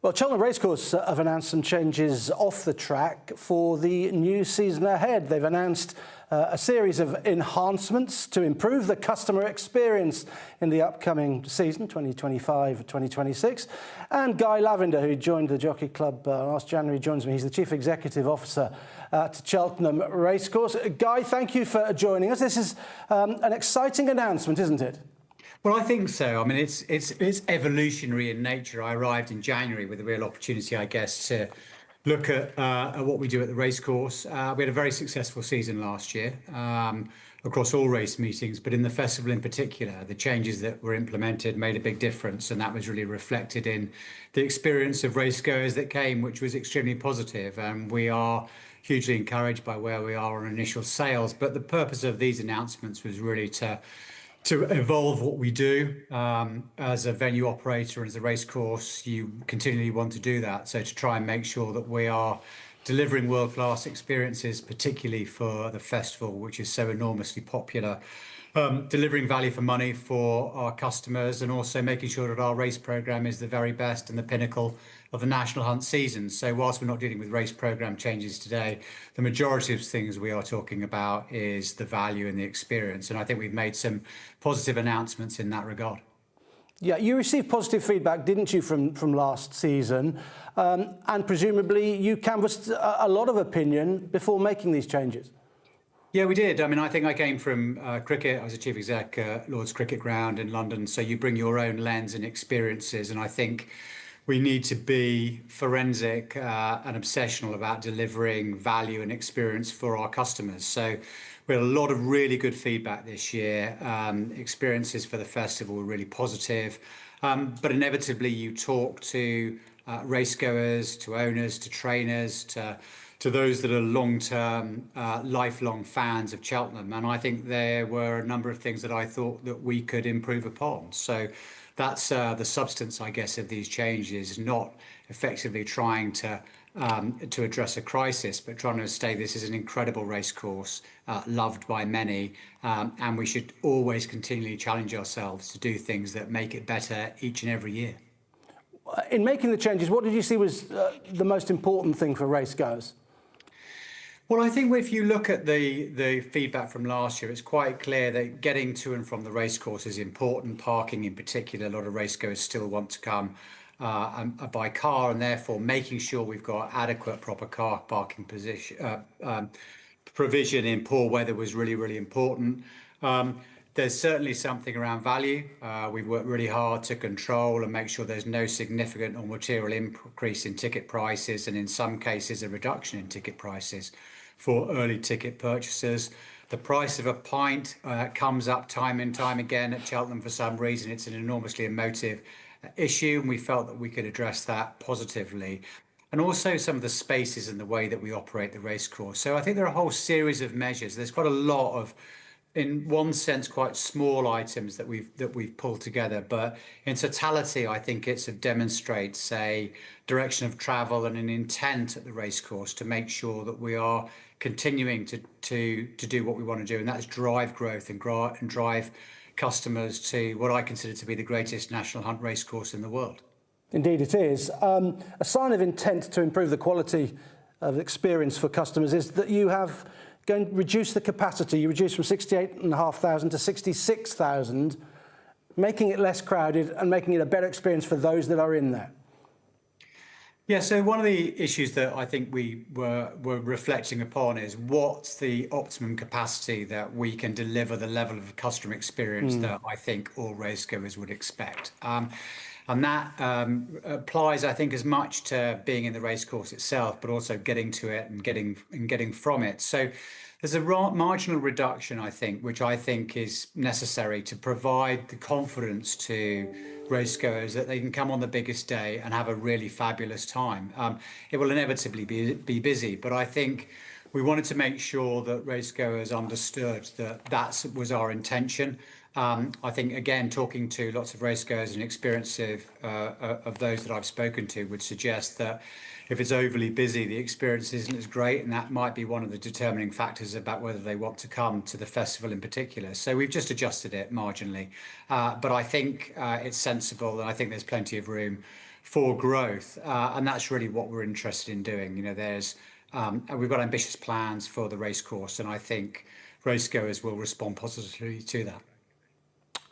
Well, Cheltenham Racecourse have announced some changes off the track for the new season ahead. They've announced a series of enhancements to improve the customer experience in the upcoming season, 2025-2026. And Guy Lavender, who joined the Jockey Club last January, joins me. He's the Chief Executive Officer at Cheltenham Racecourse. Guy, thank you for joining us. This is an exciting announcement, isn't it? Well, I think so. I mean, it's evolutionary in nature. I arrived in January with a real opportunity, I guess, to look at what we do at the racecourse. We had a very successful season last year across all race meetings, but in the festival in particular, the changes that were implemented made a big difference, and that was really reflected in the experience of racegoers that came, which was extremely positive. And we are hugely encouraged by where we are on initial sales. But the purpose of these announcements was really to evolve what we do as a venue operator and as a racecourse. You continually want to do that. So to try and make sure that we are delivering world-class experiences, particularly for the festival, which is so enormously popular, delivering value for money for our customers, and also making sure that our race programme is the very best and the pinnacle of the national hunt season. So whilst we're not dealing with race programme changes today, the majority of things we are talking about is the value and the experience. And I think we've made some positive announcements in that regard. Yeah, you received positive feedback, didn't you, from last season? And presumably you canvassed a lot of opinion before making these changes. Yeah, we did. I mean, I think I came from cricket. I was a chief exec at Lord's Cricket Ground in London. So you bring your own lens and experiences. And I think we need to be forensic and obsessional about delivering value and experience for our customers. So we had a lot of really good feedback this year. Experiences for the festival were really positive. But inevitably, you talk to racegoers, to owners, to trainers, to those that are long-term, lifelong fans of Cheltenham. And I think there were a number of things that I thought that we could improve upon. So that's the substance, I guess, of these changes, not effectively trying to address a crisis, but trying to say this is an incredible racecourse, loved by many, and we should always continually challenge ourselves to do things that make it better each and every year. In making the changes, what did you see was the most important thing for racegoers? Well, I think if you look at the feedback from last year, it's quite clear that getting to and from the racecourse is important. Parking in particular, a lot of racegoers still want to come by car, and therefore making sure we've got adequate, proper car parking provision in poor weather was really, really important. There's certainly something around value. We've worked really hard to control and make sure there's no significant or material increase in ticket prices, and in some cases a reduction in ticket prices for early ticket purchasers. The price of a pint comes up time and time again at Cheltenham for some reason. It's an enormously emotive issue, and we felt that we could address that positively. And also some of the spaces and the way that we operate the racecourse. So I think there are a whole series of measures. There's quite a lot of, in one sense, quite small items that we've pulled together, but in totality, I think it demonstrates a direction of travel and an intent at the racecourse to make sure that we are continuing to do what we want to do, and that's drive growth and drive customers to what I consider to be the greatest national hunt racecourse in the world. Indeed, it is. A sign of intent to improve the quality of experience for customers is that you have going to reduce the capacity. You reduce from 68,500 to 66,000, making it less crowded and making it a better experience for those that are in there. Yeah, so one of the issues that I think we were reflecting upon is what's the optimum capacity that we can deliver the level of customer experience that I think all racegoers would expect. And that applies, I think, as much to being in the racecourse itself, but also getting to it and getting from it. So there's a marginal reduction, I think, which I think is necessary to provide the confidence to racegoers that they can come on the biggest day and have a really fabulous time. It will inevitably be busy, but I think we wanted to make sure that racegoers understood that that was our intention. I think, again, talking to lots of racegoers and experience of those that I've spoken to would suggest that if it's overly busy, the experience isn't as great, and that might be one of the determining factors about whether they want to come to the festival in particular. So we've just adjusted it marginally, but I think it's sensible, and I think there's plenty of room for growth, and that's really what we're interested in doing. We've got ambitious plans for the racecourse, and I think racegoers will respond positively to that.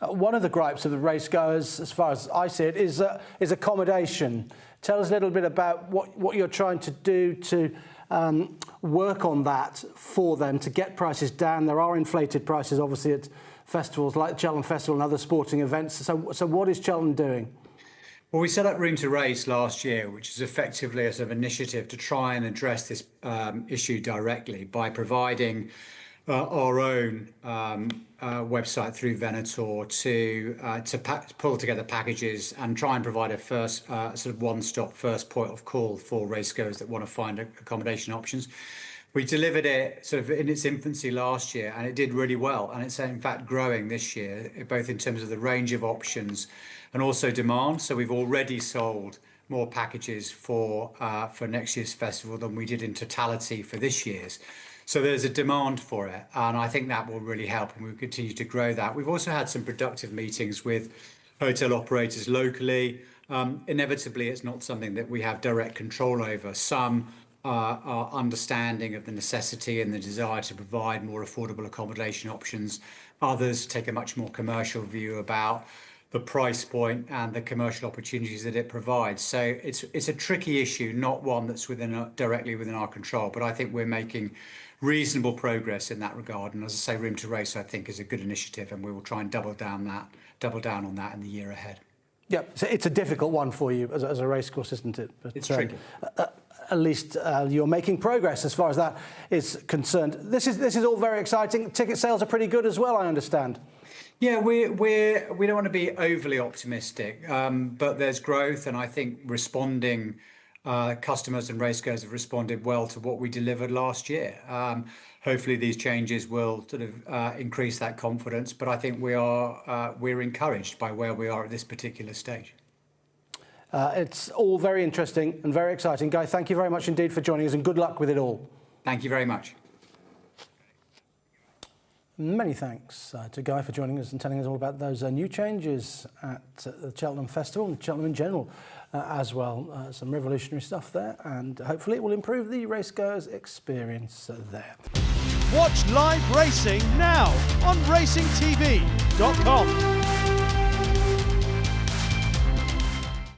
One of the gripes of the racegoers, as far as I see it, is accommodation. Tell us a little bit about what you're trying to do to work on that for them, to get prices down. There are inflated prices, obviously, at festivals like the Cheltenham Festival and other sporting events. So what is Cheltenham doing? Well, we set up Room to Race last year, which is effectively a sort of initiative to try and address this issue directly by providing our own website through Venator to pull together packages and try and provide a first sort of one-stop first point of call for racegoers that want to find accommodation options. We delivered it sort of in its infancy last year, and it did really well. And it's in fact growing this year, both in terms of the range of options and also demand. So we've already sold more packages for next year's festival than we did in totality for this year's. So there's a demand for it, and I think that will really help, and we'll continue to grow that. We've also had some productive meetings with hotel operators locally. Inevitably, it's not something that we have direct control over. Some are understanding of the necessity and the desire to provide more affordable accommodation options. Others take a much more commercial view about the price point and the commercial opportunities that it provides. So it's a tricky issue, not one that's directly within our control, but I think we're making reasonable progress in that regard. And as I say, Room to Race, I think, is a good initiative, and we will try and double down on that in the year ahead. Yeah, so it's a difficult one for you as a racecourse, isn't it? But, it's tricky. At least you're making progress as far as that is concerned. This is all very exciting. Ticket sales are pretty good as well, I understand. Yeah, we don't want to be overly optimistic, but there's growth, and I think customers and racegoers have responded well to what we delivered last year. Hopefully, these changes will sort of increase that confidence, but I think we're encouraged by where we are at this particular stage. It's all very interesting and very exciting. Guy, thank you very much indeed for joining us, and good luck with it all. Thank you very much. Many thanks to Guy for joining us and telling us all about those new changes at the Cheltenham Festival and Cheltenham in general as well. Some revolutionary stuff there, and hopefully it will improve the racegoers' experience there. Watch live racing now on racingtv.com.